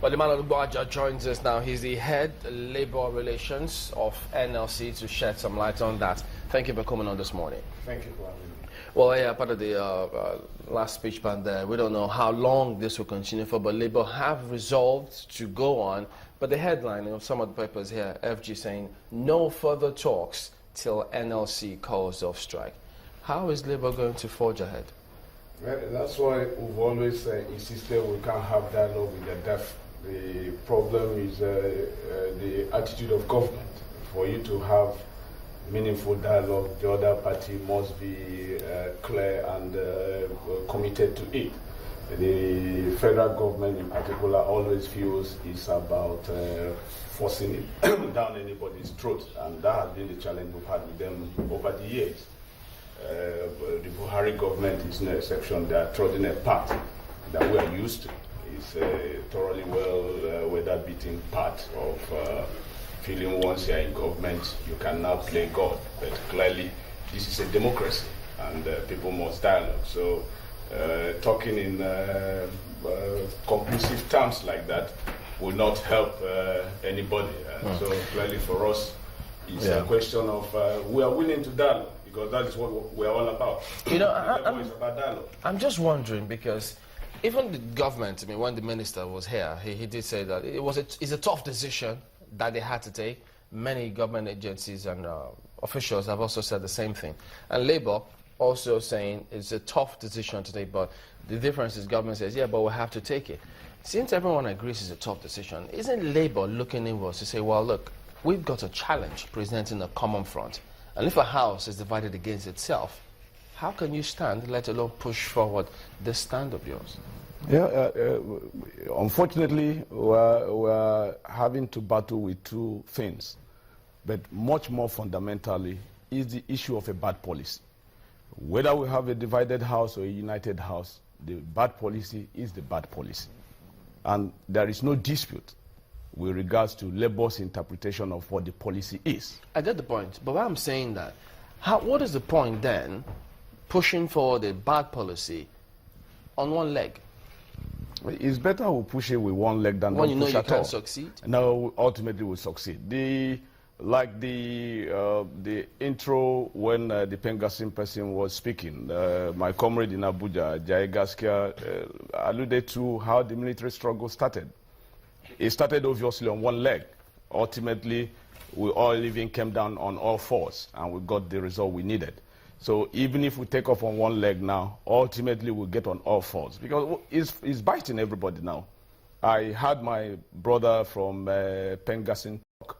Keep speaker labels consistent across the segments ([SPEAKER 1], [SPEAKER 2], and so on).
[SPEAKER 1] Well, the man of Gbaja joins us now. He's the head labor relations of NLC to shed some light on that. Thank you for coming on this morning.
[SPEAKER 2] Thank you for having me.
[SPEAKER 1] Well, yeah, part of the last speech band there, we don't know how long this will continue for, but Labour have resolved to go on. But the headline of some of the papers here, FG saying, no further talks till NLC calls off strike. How is Labour going to forge ahead?
[SPEAKER 2] Well, that's why we've always insisted we can't have dialogue with the deaf. The problem is the attitude of government. For you to have meaningful dialogue, the other party must be clear and committed to it. The federal government in particular always feels it's about forcing it down anybody's throat, and that has been the challenge we've had with them over the years. The Buhari government is no exception. They are trotting a path that we are used to. It's a thoroughly weather-beaten part of feeling once you are in government, you can now play God. But clearly, this is a democracy, and people must dialogue. So, talking in conclusive terms like that will not help anybody. So, clearly for us, it's a question of we are willing to dialogue, because that is what we're all about.
[SPEAKER 1] You know,
[SPEAKER 2] it's about dialogue.
[SPEAKER 1] I'm just wondering, because even the government, I mean, when the minister was here, he did say that it's a tough decision that they had to take. Many government agencies and officials have also said the same thing. And Labour also saying it's a tough decision to take, but the difference is government says, yeah, but we'll have to take it. Since everyone agrees it's a tough decision, isn't Labour looking inwards to say, well, look, we've got a challenge presenting a common front. And if a house is divided against itself, how can you stand, let alone push forward this stand of yours?
[SPEAKER 3] Yeah, unfortunately, we're having to battle with two things. But much more fundamentally is the issue of a bad policy. Whether we have a divided house or a united house, the bad policy is the bad policy. And there is no dispute with regards to Labour's interpretation of what the policy is.
[SPEAKER 1] I get the point, but why I'm saying that, what is the point then pushing for the bad policy on one leg?
[SPEAKER 3] It's better we push it with one leg than
[SPEAKER 1] when you know
[SPEAKER 3] push
[SPEAKER 1] you
[SPEAKER 3] at
[SPEAKER 1] can't
[SPEAKER 3] all.
[SPEAKER 1] succeed?
[SPEAKER 3] No, ultimately we'll succeed. The intro when the Pengasin person was speaking, my comrade in Abuja, Jai Gaskia, alluded to how the military struggle started. It started obviously on one leg. Ultimately, we all even came down on all fours, and we got the result we needed. So even if we take off on one leg now, ultimately we'll get on all fours, because it's biting everybody now. I had my brother from Pengasin talk,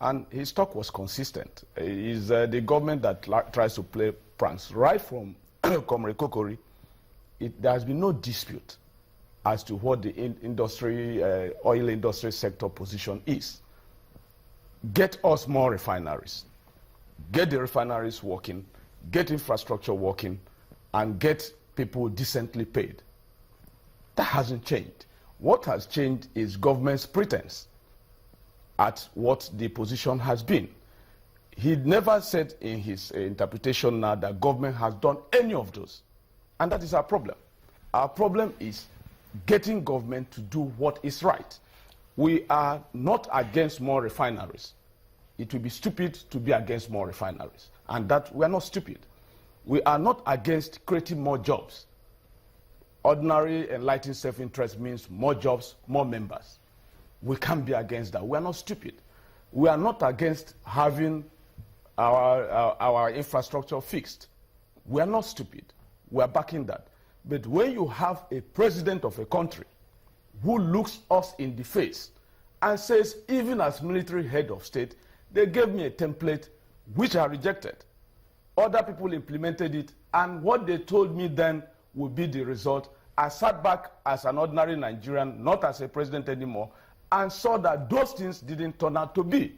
[SPEAKER 3] and his talk was consistent. It's the government that tries to play pranks. Right from Comrade Kokori, there has been no dispute as to what the oil industry sector position is. Get us more refineries. Get the refineries working. Get infrastructure working, and get people decently paid. That hasn't changed. What has changed is government's pretense at what the position has been. He never said in his interpretation now that government has done any of those. And that is our problem. Our problem is getting government to do what is right. We are not against more refineries. It will be stupid to be against more refineries. And that we are not stupid. We are not against creating more jobs. Ordinary enlightened self-interest means more jobs, more members. We can't be against that. We are not stupid. We are not against having our infrastructure fixed. We are not stupid. We are backing that. But when you have a president of a country who looks us in the face and says, even as military head of state, they gave me a template which I rejected. Other people implemented it, and what they told me then would be the result. I sat back as an ordinary Nigerian, not as a president anymore, and saw that those things didn't turn out to be.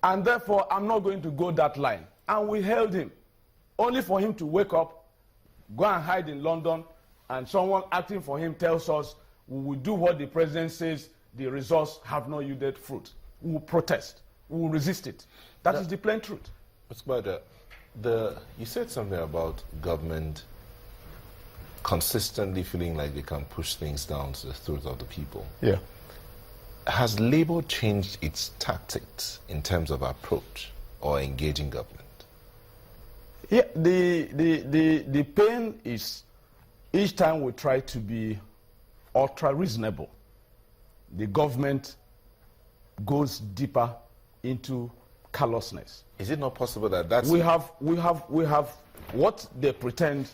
[SPEAKER 3] And therefore, I'm not going to go that line. And we held him, only for him to wake up, go and hide in London, and someone acting for him tells us we will do what the president says, the results have not yielded fruit. We will protest. We will resist it. That is the plain truth.
[SPEAKER 4] Mr. Gbaja, you said something about government consistently feeling like they can push things down to the throat of the people.
[SPEAKER 3] Yeah.
[SPEAKER 4] Has Labour changed its tactics in terms of approach or engaging government?
[SPEAKER 3] Yeah, the pain is each time we try to be ultra reasonable, the government goes deeper into callousness.
[SPEAKER 4] Is it not possible that that's...
[SPEAKER 3] We have what they pretend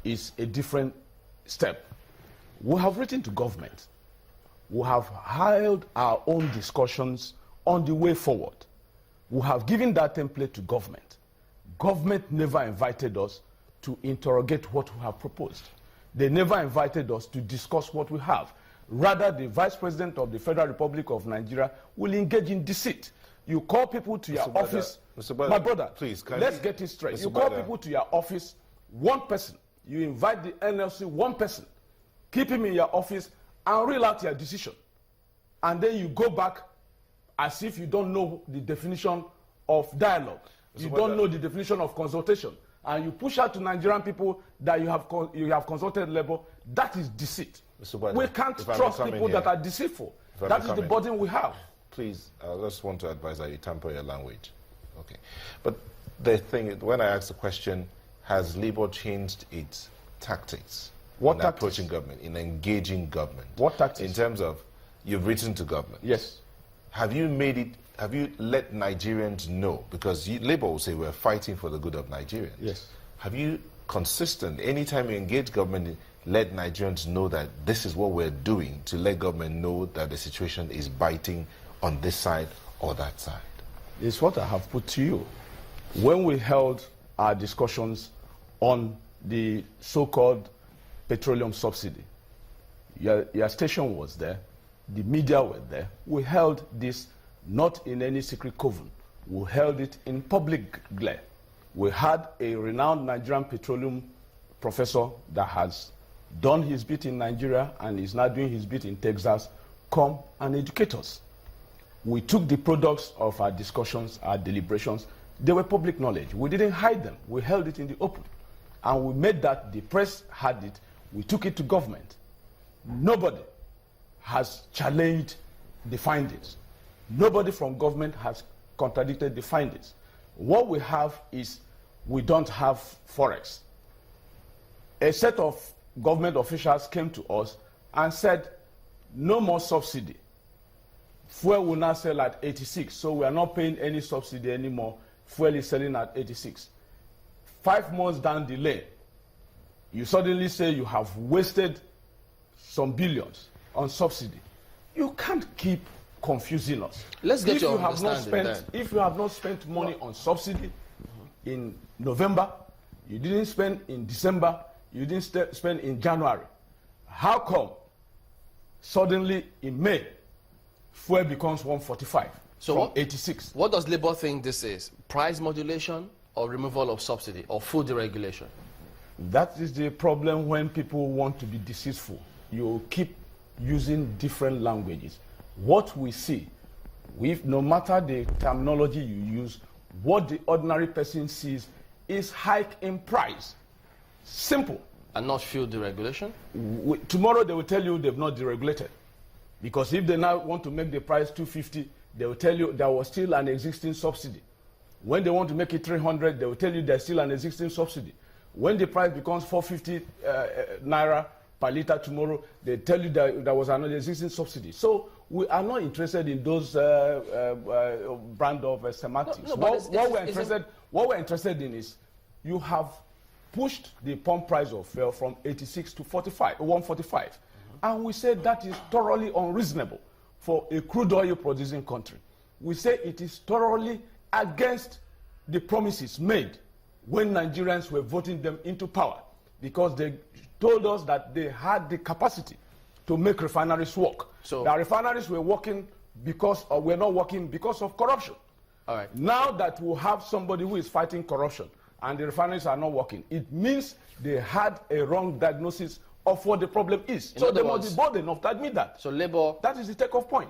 [SPEAKER 3] is a different step. We have written to government. We have held our own discussions on the way forward. We have given that template to government. Government never invited us to interrogate what we have proposed. They never invited us to discuss what we have. Rather, the Vice President of the Federal Republic of Nigeria will engage in deceit. You call people to your office. My brother,
[SPEAKER 4] please,
[SPEAKER 3] let's get it straight. You call people to your office, one person. You invite the NLC, one person. Keep him in your office and reel out your decision. And then you go back as if you don't know the definition of dialogue. You don't know the definition of consultation. And you push out to Nigerian people that you have consulted Labour. That is deceit. We can't trust people that are deceitful. That is the burden we have.
[SPEAKER 4] Please, I just want to advise that you temper your language. Okay. But the thing is, when I ask the question, has Labour changed its tactics in approaching government, in engaging government?
[SPEAKER 3] What tactics?
[SPEAKER 4] In terms of, you've written to government.
[SPEAKER 3] Yes.
[SPEAKER 4] Have you let Nigerians know? Because Labour will say we're fighting for the good of Nigerians.
[SPEAKER 3] Yes.
[SPEAKER 4] Have you consistent, anytime you engage government, let Nigerians know that this is what we're doing, to let government know that the situation is biting on this side or that side?
[SPEAKER 3] It's what I have put to you. When we held our discussions on the so-called petroleum subsidy, your station was there, the media were there. We held this not in any secret coven. We held it in public glare. We had a renowned Nigerian petroleum professor that has done his bit in Nigeria and is now doing his bit in Texas come and educate us. We took the products of our discussions, our deliberations. They were public knowledge. We didn't hide them. We held it in the open. And we made that, the press had it. We took it to government. Nobody has challenged the findings. Nobody from government has contradicted the findings. What we have is, we don't have forex. A set of government officials came to us and said, no more subsidy. Fuel will now sell at 86, so we are not paying any subsidy anymore. Fuel is selling at 86. 5 months down the lane, you suddenly say you have wasted some billions on subsidy. You can't keep confusing us.
[SPEAKER 1] Let's get your understanding.
[SPEAKER 3] If you have not spent money on subsidy in November, you didn't spend in December, you didn't spend in January, how come suddenly in May, fuel becomes 145 from 86?
[SPEAKER 1] What does Labour think this is? Price modulation or removal of subsidy or food deregulation?
[SPEAKER 3] That is the problem when people want to be deceitful. You keep using different languages. What we see, no matter the terminology you use, what the ordinary person sees is hike in price. Simple.
[SPEAKER 1] And not fuel deregulation?
[SPEAKER 3] Tomorrow they will tell you they've not deregulated. Because if they now want to make the price 250, they will tell you there was still an existing subsidy. When they want to make it 300, they will tell you there's still an existing subsidy. When the price becomes 450 naira per liter tomorrow, they tell you that there was another existing subsidy. So we are not interested in those brand of semantics. What we're interested in is, you have pushed the pump price of fuel from 86 to 145. And we say that is thoroughly unreasonable for a crude oil producing country. We say it is thoroughly against the promises made when Nigerians were voting them into power, because they told us that they had the capacity to make refineries work. So the refineries were working were not working because of corruption.
[SPEAKER 1] All right.
[SPEAKER 3] Now that we have somebody who is fighting corruption and the refineries are not working, it means they had a wrong diagnosis of what the problem is. So they must be bold enough to admit that.
[SPEAKER 1] So Labour...
[SPEAKER 3] That is the takeoff point.